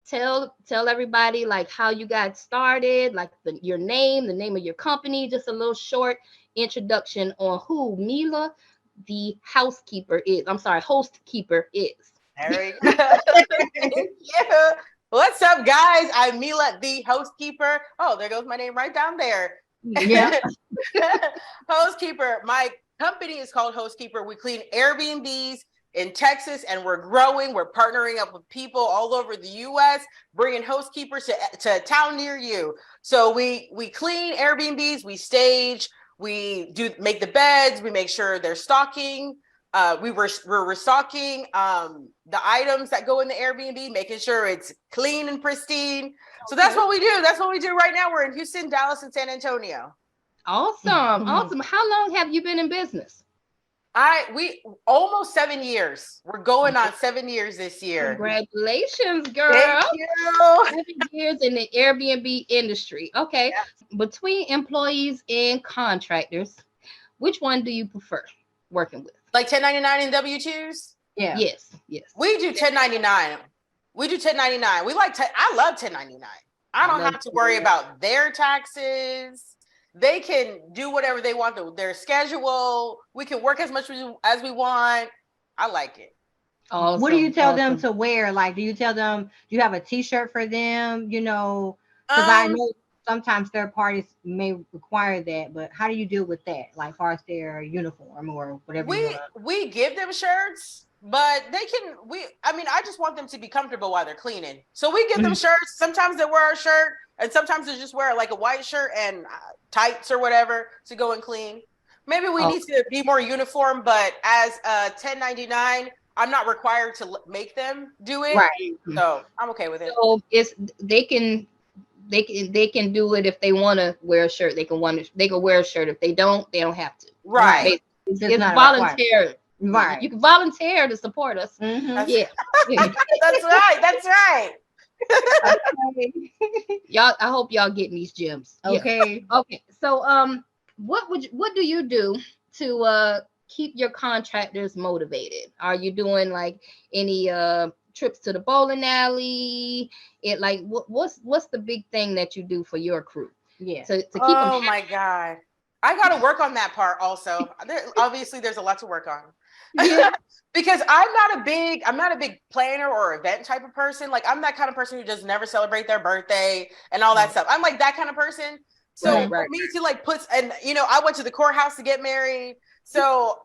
tell everybody like how you got started, like your name, the name of your company, just a little short introduction on who Mila, the housekeeper is. I'm sorry, host keeper is. There we go. Thank you. What's up, guys? I'm Mila, the host keeper. Oh, there goes my name right down there. Yeah. Host keeper. My company is called Host Keeper. We clean Airbnbs in Texas, and we're growing. We're partnering up with people all over the U.S., bringing host keepers to a town near you. So we clean Airbnbs, we stage, we make the beds, we make sure they're stocking. We're restocking the items that go in the Airbnb, making sure it's clean and pristine. So that's what we do. That's what we do right now. We're in Houston, Dallas, and San Antonio. Awesome. Awesome. How long have you been in business? We almost 7 years. We're going on 7 years this year. Congratulations, girl. Thank you. 7 years in the Airbnb industry. Okay. Yeah. Between employees and contractors, which one do you prefer working with? Like 1099 and W-2s? Yeah. Yes. We do 1099. We do 1099. I love 1099. I don't have to worry about their taxes. They can do whatever they want, their schedule. We can work as much as we want. I like it. Awesome. What do you tell them to wear? Like, do you tell them, do you have a t-shirt for them? You know, because I know sometimes third parties may require that, but how do you deal with that? Like, far as their uniform or whatever. We give them shirts, but I just want them to be comfortable while they're cleaning. So we give them shirts. Sometimes they wear a shirt, and sometimes they just wear like a white shirt and tights or whatever to go and clean. Maybe we need to be more uniform, but as a 1099, I'm not required to make them do it. Right. So I'm okay with it. So they can do it if they want to wear a shirt. They can wear a shirt. If they don't have to. Right. It's voluntary. Right. You can volunteer to support us. Mm-hmm. Yeah. That's right. That's right. Y'all, I hope y'all getting these gems. Okay. Yeah. Okay. So what do you do to keep your contractors motivated? Are you doing like any trips to the bowling alley? What's the big thing that you do for your crew? Yeah. To keep them Oh my God. I got to work on that part also. Obviously there's a lot to work on. Yeah. Because I'm not a big planner or event type of person. Like, I'm that kind of person who just never celebrate their birthday and all that stuff. I'm like that kind of person. So for me to like I went to the courthouse to get married. So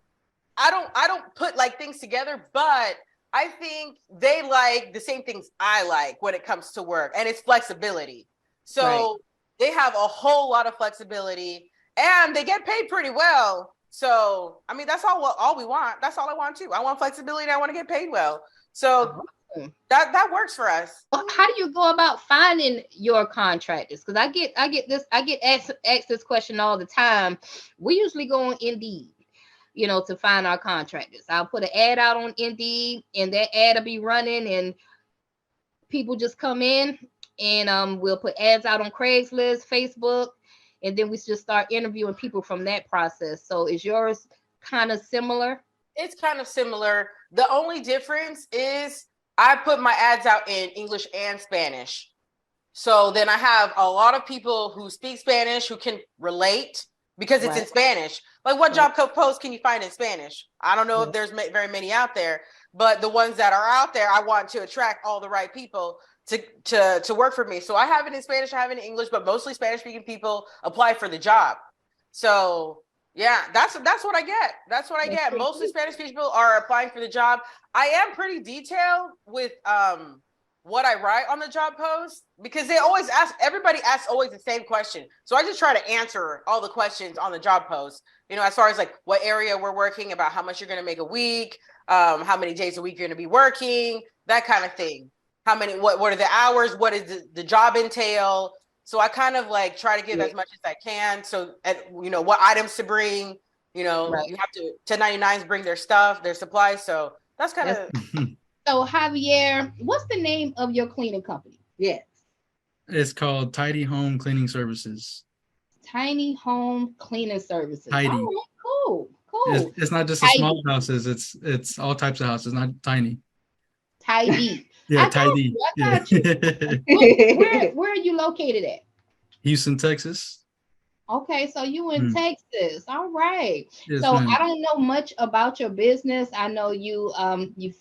I don't put like things together, but I think they like the same things I like when it comes to work, and it's flexibility. So they have a whole lot of flexibility, and they get paid pretty well. So, I mean, that's all we want. That's all I want too. I want flexibility. I want to get paid well. So that works for us. How do you go about finding your contractors? Because I get asked this question all the time. We usually go on Indeed, to find our contractors. I'll put an ad out on Indeed, and that ad will be running, and people just come in, and we'll put ads out on Craigslist, Facebook. And then we just start interviewing people from that process. So is yours kind of similar? It's kind of similar. The only difference is I put my ads out in English and Spanish. So then I have a lot of people who speak Spanish who can relate because it's in Spanish. Like, what job post can you find in Spanish? I don't know if there's very many out there, but the ones that are out there, I want to attract all the right people to work for me. So I have it in Spanish, I have it in English, but mostly Spanish speaking people apply for the job. So yeah, that's what I get. That's what I get. Mostly Spanish people are applying for the job. I am pretty detailed with what I write on the job post, because everybody asks always the same question. So I just try to answer all the questions on the job post, as far as like what area we're working, about how much you're going to make a week, how many days a week you're going to be working, that kind of thing. What are the hours? What is the job entail? So I kind of like try to give as much as I can. So, what items to bring, you have to 1099s bring their stuff, their supplies. So that's kind of. So Javier, what's the name of your cleaning company? Yes. It's called Tidy Home Cleaning Services. Tiny Home Cleaning Services. Tidy. Oh, cool. It's not just the small houses. It's all types of houses, not tiny. Tidy. Yeah, I got Tidy. you. I Yeah. got you. Where are you located at? Houston, Texas. Okay, so you in Mm. Texas. All right. Yes, So I ma'am. don't know much about your business. I know you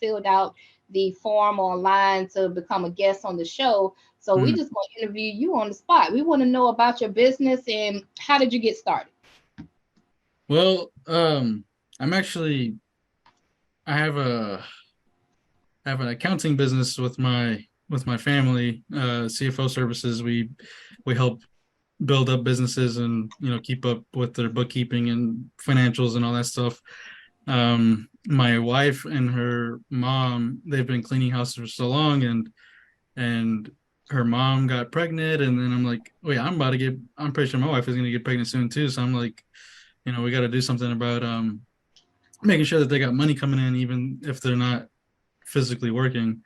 filled out the form online to become a guest on the show. So we Mm. just want to interview you on the spot. We want to know about your business and how did you get started? Well, I'm actually I have an accounting business with my family, CFO services. We help build up businesses and keep up with their bookkeeping and financials and all that stuff. My wife and her mom, they've been cleaning houses for so long, and her mom got pregnant, and then I'm like, wait, I'm pretty sure my wife is gonna get pregnant soon too. So I'm like, we got to do something about making sure that they got money coming in, even if they're not physically working.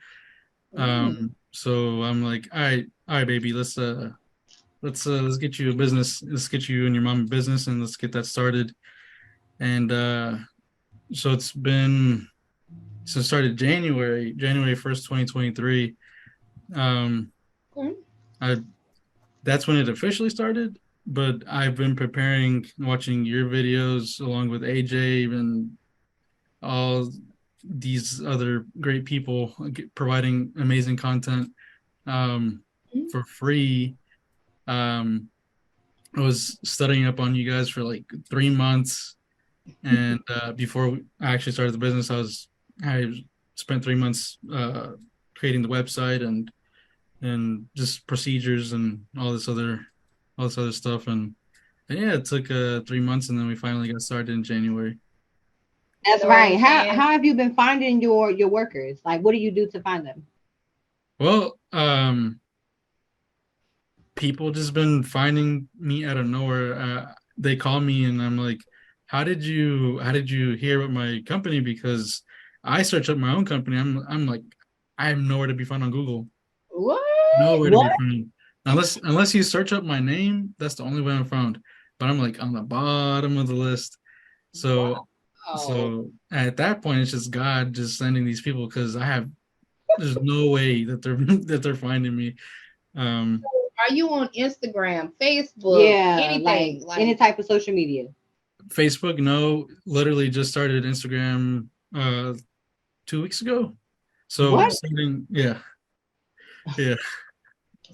Mm. So I'm like, all right, baby, let's get you a business. Let's get you and your mom a business, and let's get that started. And so it's been since started January 1st, 2023. Um, Mm. I That's when it officially started. But I've been preparing, watching your videos along with AJ and all these other great people providing amazing content Mm. for free. Um, I was studying up on you guys for like 3 months, and before I actually started the business, I spent 3 months creating the website and just procedures and all this other stuff, and yeah, it took 3 months, and then we finally got started in January. That's You know what I'm right. saying? How have you been finding your workers? Like, what do you do to find them? Well, people just been finding me out of nowhere. They call me and I'm like, how did you hear about my company? Because I search up my own company. I'm like, I am nowhere to be found on Google. What? Nowhere to be What? found. Unless you search up my name, that's the only way I'm found. But I'm like on the bottom of the list. So Wow. so at that point it's just God just sending these people because there's no way that they're that they're finding me. Um Are you on Instagram, Facebook, Yeah, like anything? any Like, type of social media. Facebook, no, literally just started Instagram 2 weeks ago. So What? starting, yeah, yeah.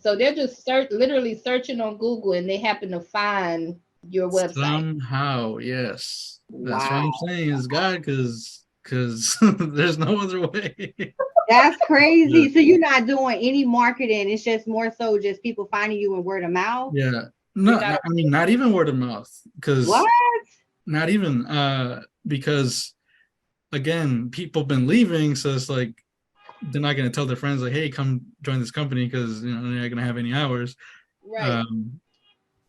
so they're just literally searching on Google and they happen to find your website. Somehow, yes. That's what Wow. I'm saying is God, because there's no other way. That's Yeah, crazy. So you're not doing any marketing. It's just more so just people finding you in word of mouth. yeah. You're No, not no, I mean not even word of mouth, What? because not even because again, people been leaving, so it's like they're not gonna tell their friends like, hey, come join this company because they're not gonna have any hours. right. Um,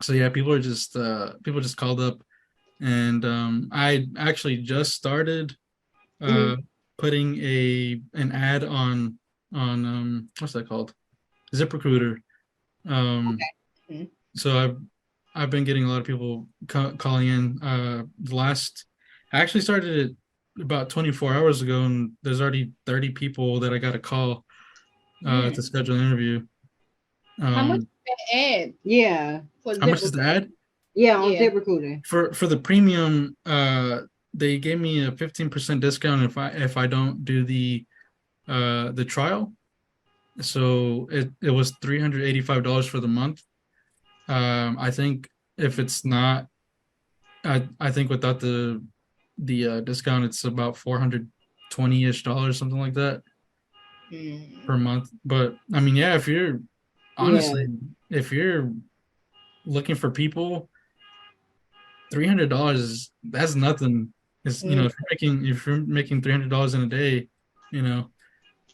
so yeah, people just called up, and I actually just started uh Mhm. putting a an ad on what's that called, ZipRecruiter. um Mhm. so I've been getting a lot of people calling in. The last I actually started it about 24 hours ago, and there's already 30 people that I got to call to Mm. schedule an interview. How much um is that ad Yeah. for how much is ZipRecruiter? the ad? Yeah, on Yeah. ZipRecruiter. For the premium, they gave me a 15% discount if I don't do the trial. So it was $385 for the month. I think if it's not, I think without the discount, it's about 420-ish dollars, something like that Mm. per month. But I mean, yeah, if you're Yeah. honestly, if you're looking for people, $300 that's nothing. It's Mm. if you're making $300 in a day, you know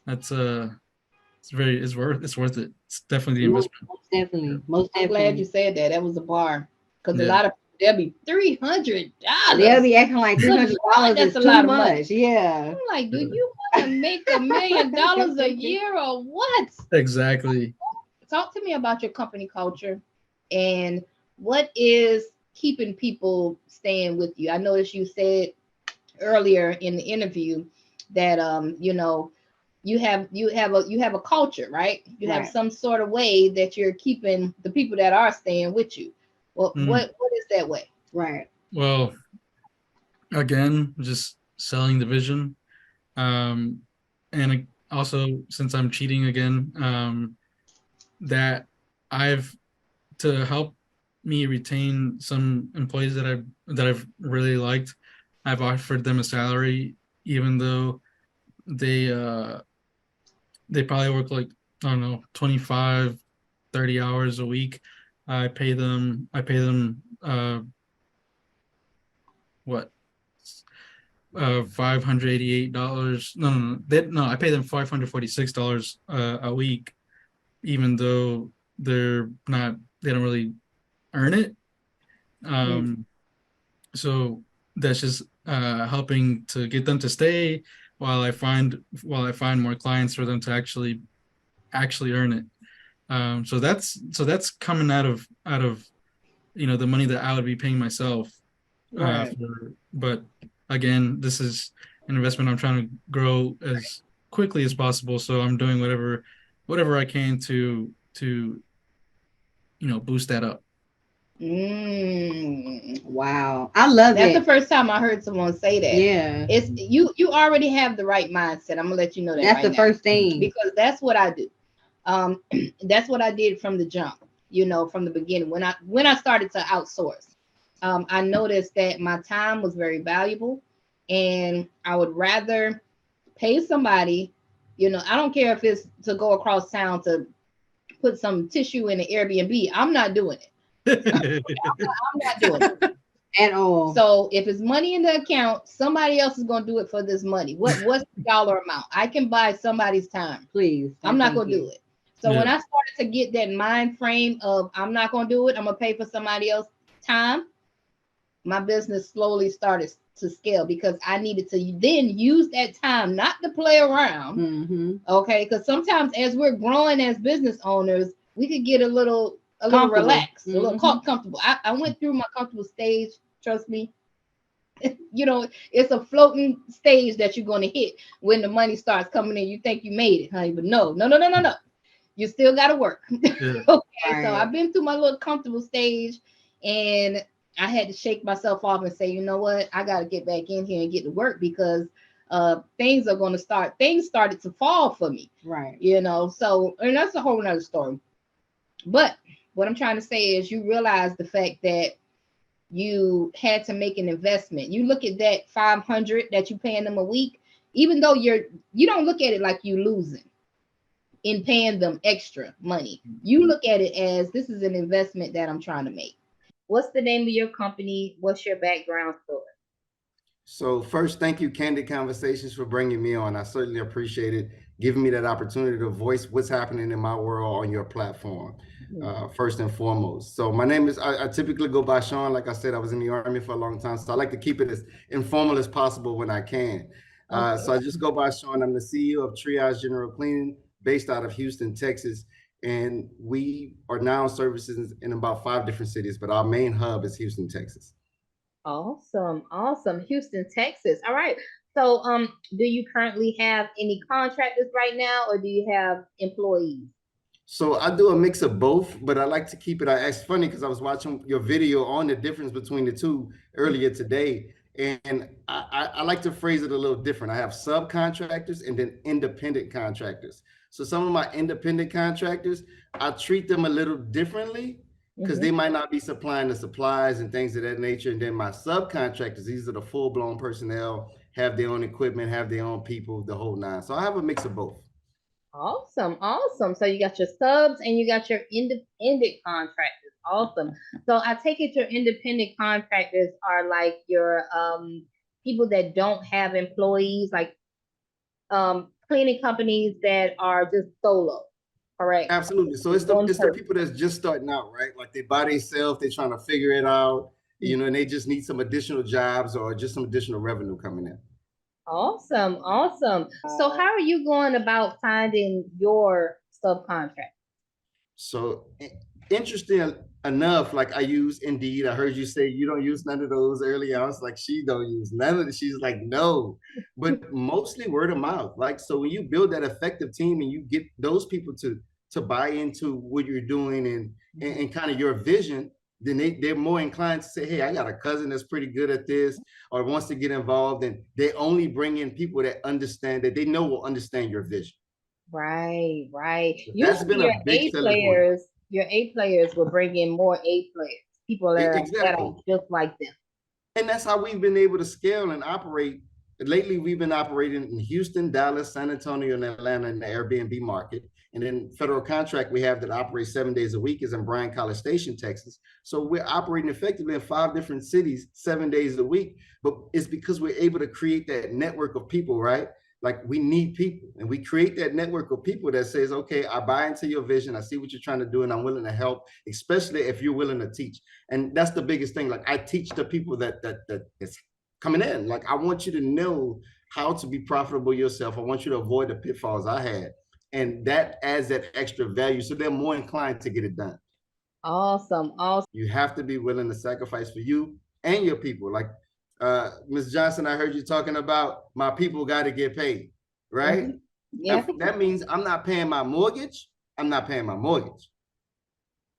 that's it's worth it. It's definitely the Most, investment. most definitely. Most I'm glad you definitely. said that. That was a bar. Because a Yeah, lot of they'll be They'll $300. be acting like Good $300 Lord, is that's a too lot of money. much. Yeah. I'm like, do yeah. you want to make $1 million a year or what? Exactly. Talk to me about your company culture and what is keeping people staying with you. I noticed you said earlier in the interview that you have a culture, right? You have Right. some sort of way that you're keeping the people that are staying with you. Well, what is that way? Right. Well, again, just selling the vision. And also, since I'm cheating again, that I've to help me retain some employees that I've really liked. I've offered them a salary, even though they uh they probably work like, I don't know, 25, 30 hours a week. I pay them what, $588. No, I pay them $546 a week, even though they don't really earn it. Um, so that's just helping to get them to stay while I find more clients for them to actually earn it. So that's coming out of the money that I would be paying myself. Right. But again, this is an investment I'm trying to grow as quickly as possible. So I'm doing whatever I can to boost that up. Wow. I love That's it. the first time I heard someone say that. Yeah. It's you already have the right mindset. I'm gonna let you know that That's right the now, first thing. because that's what I do. That's what I did from the jump, from the beginning when I started to outsource. I noticed that my time was very valuable, and I would rather pay somebody. I don't care if it's to go across town to put some tissue in an Airbnb. I'm not doing it. I'm not doing it At all. So if it's money in the account, somebody else is going to do it for this money. What's the dollar amount? I can buy somebody's time. Please. I'm not going to do it. So when Yeah. I started to get that mind frame of I'm not going to do it, I'm going to pay for somebody else's time, my business slowly started to scale, because I needed to then use that time not to play around. Okay, because sometimes as we're growing as business owners, we could get a little relaxed, a little comfortable. I went through my comfortable stage. Trust me. It's a floating stage that you're going to hit when the money starts coming in. You think you made it, honey, but no. You still got to work. Yeah. Okay, so I've been through my little comfortable stage, and I had to shake myself off and say, you know what, I got to get back in here and get to work, because things started to fall for me. Right. So, and that's a whole nother story. But what I'm trying to say is, you realize the fact that you had to make an investment. You look at that 500 that you're paying them a week, even though you don't look at it like you losing in paying them extra money. You look at it as, this is an investment that I'm trying to make. What's the name of your company? What's your background story? So first, thank you, Candid Conversations, for bringing me on. I certainly appreciate it, giving me that opportunity to voice what's happening in my world on your platform, first and foremost. So my name is, I typically go by Sean. Like I said, I was in the Army for a long time, so I like to keep it as informal as possible when I can. So I just go by Sean. I'm the CEO of Triage General Cleaning, based out of Houston, Texas. And we are now services in about 5 different cities, but our main hub is Houston, Texas. Awesome. Houston, Texas. All right. So, do you currently have any contractors right now, or do you have employees? So I do a mix of both, but I like to keep it. It's funny because I was watching your video on the difference between the two earlier today, and I like to phrase it a little different. I have subcontractors and then independent contractors. So some of my independent contractors, I treat them a little differently, because they might not be supplying the supplies and things of that nature. And then my subcontractors, these are the full-blown personnel, have their own equipment, have their own people, the whole nine. So I have a mix of both. Awesome. So you got your subs and you got your independent contractors. Awesome. So I take it your independent contractors are like your people that don't have employees, like cleaning companies that are just solo. Correct. Absolutely. So it's the people that's just starting out, right? Like they by themselves, they're trying to figure it out, and they just need some additional jobs or just some additional revenue coming in. Awesome. So how are you going about finding your subcontract? So interesting enough, like I use Indeed. I heard you say you don't use none of those earlier. I was like, she don't use none of it. She's like, no, but mostly word of mouth. Like, so when you build that effective team and you get those people to buy into what you're doing and kind of your vision, then they're more inclined to say, hey, I got a cousin that's pretty good at this or wants to get involved. And they only bring in people that understand, that they know will understand your vision. Right. That's been a big selling point. Your A players will bring in more A players, people that are just like them. And that's how we've been able to scale and operate. Lately, we've been operating in Houston, Dallas, San Antonio, and Atlanta in the Airbnb market. And then federal contract we have that operates 7 days a week is in Bryan College Station, Texas. So we're operating effectively in 5 different cities, 7 days a week. But it's because we're able to create that network of people, right? Like we need people, and we create that network of people that says, okay, I buy into your vision. I see what you're trying to do and I'm willing to help, especially if you're willing to teach. And that's the biggest thing. Like I teach the people that is coming in. Like I want you to know how to be profitable yourself. I want you to avoid the pitfalls I had. And that adds that extra value. So they're more inclined to get it done. Awesome. You have to be willing to sacrifice for you and your people. Like Ms. Johnson, I heard you talking about my people got to get paid, right? Mm-hmm. Yeah. That means I'm not paying my mortgage. I'm not paying my mortgage.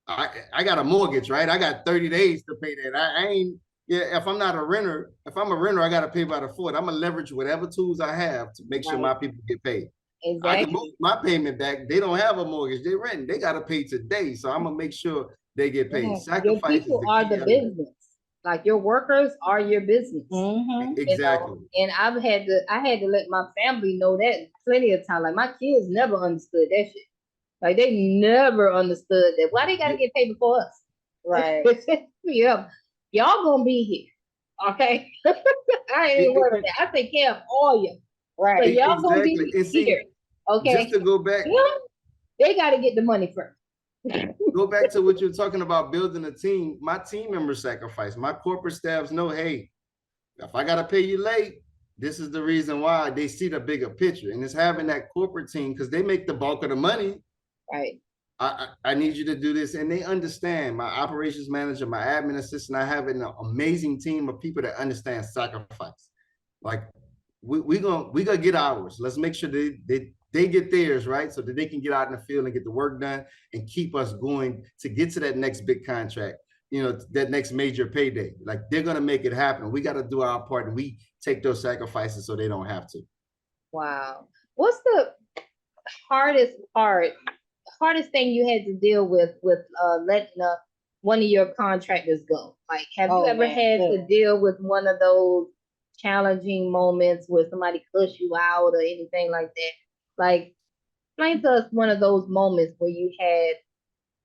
I got a mortgage, right? I got 30 days to pay that. I ain't, yeah, if I'm not a renter, if I'm a renter, I got to pay by the foot. I'm going to leverage whatever tools I have to make sure my people get paid. Exactly. I can move my payment back. They don't have a mortgage. They're renting. They got to pay today. So I'm going to make sure they get paid. Yeah. Your people are the business. Like your workers are your business. Mm-hmm. Exactly. You know? And I had to let my family know that plenty of time. Like my kids never understood that shit. Like they never understood that. Why they gotta get paid before us? Right. Yeah. Y'all gonna be here. Okay. I ain't even worried about that. I take care of all you. Right. So y'all gonna be here. Okay. Just to go back. They gotta get the money first. Go back to what you're talking about, building a team. My team members sacrifice. My corporate staffs know, hey, if I got to pay you late, this is the reason why. They see the bigger picture. And it's having that corporate team because they make the bulk of the money. Right. I need you to do this. And they understand. My operations manager, my admin assistant, I have an amazing team of people that understand sacrifice. Like we gonna get ours. Let's make sure they get theirs, right? So that they can get out in the field and get the work done and keep us going to get to that next big contract, you know, that next major payday. Like they're going to make it happen. We got to do our part and we take those sacrifices so they don't have to. Wow. What's the hardest thing you had to deal with letting one of your contractors go? Like, have you ever had to deal with one of those challenging moments where somebody cussed you out or anything like that? Like, explain to us one of those moments where you had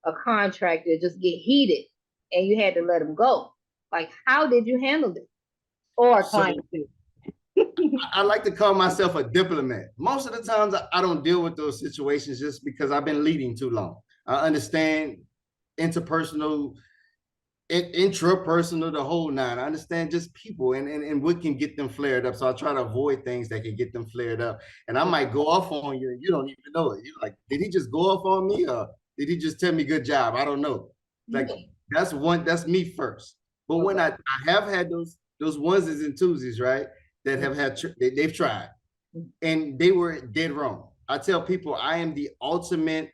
a contractor just get heated and you had to let him go. Like, how did you handle this? Or a client too? I like to call myself a diplomat. Most of the times I don't deal with those situations just because I've been leading too long. I understand interpersonal, intrapersonal, the whole nine. I understand just people and what can get them flared up. So I try to avoid things that can get them flared up. And I might go off on you and you don't even know it. You're like, did he just go off on me or did he just tell me good job? I don't know. Like that's me first. But when I have had those onesies and twosies, right? That have had, they've tried and they were dead wrong. I tell people I am the ultimate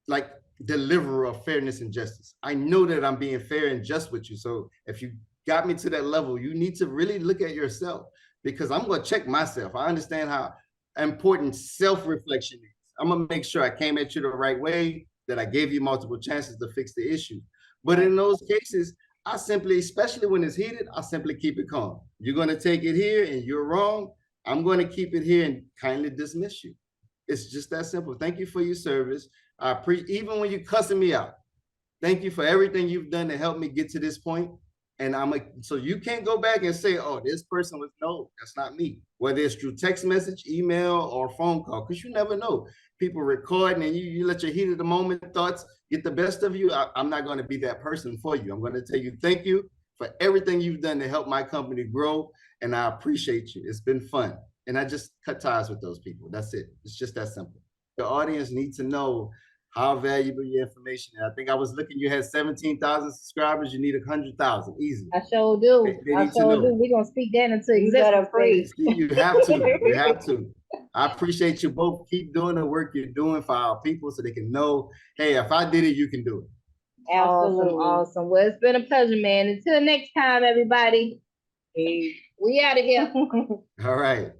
like deliverer of fairness and justice. I know that I'm being fair and just with you. So if you got me to that level, you need to really look at yourself because I'm going to check myself. I understand how important self-reflection is. I'm going to make sure I came at you the right way, that I gave you multiple chances to fix the issue. But in those cases, I simply, especially when it's heated, I simply keep it calm. You're going to take it here and you're wrong. I'm going to keep it here and kindly dismiss you. It's just that simple. Thank you for your service. I appreciate, even when you're cussing me out, thank you for everything you've done to help me get to this point. And so you can't go back and say, oh, this person was, no, that's not me. Whether it's through text message, email, or phone call, because you never know. People recording and you let your heat of the moment thoughts get the best of you. I'm not going to be that person for you. I'm going to tell you, thank you for everything you've done to help my company grow. And I appreciate you. It's been fun. And I just cut ties with those people. That's it. It's just that simple. The audience needs to know how valuable your information is. I think I was looking, you had 17,000 subscribers, you need 100,000, easy. I sure do. They I need to sure know. do. We're gonna speak that into You better existence. Please. You have to. You have to. I appreciate you both. Keep doing the work you're doing for our people so they can know, hey, if I did it, you can do it. Awesome, awesome. Well, it's been a pleasure, man. Until next time, everybody. We out of here. All right.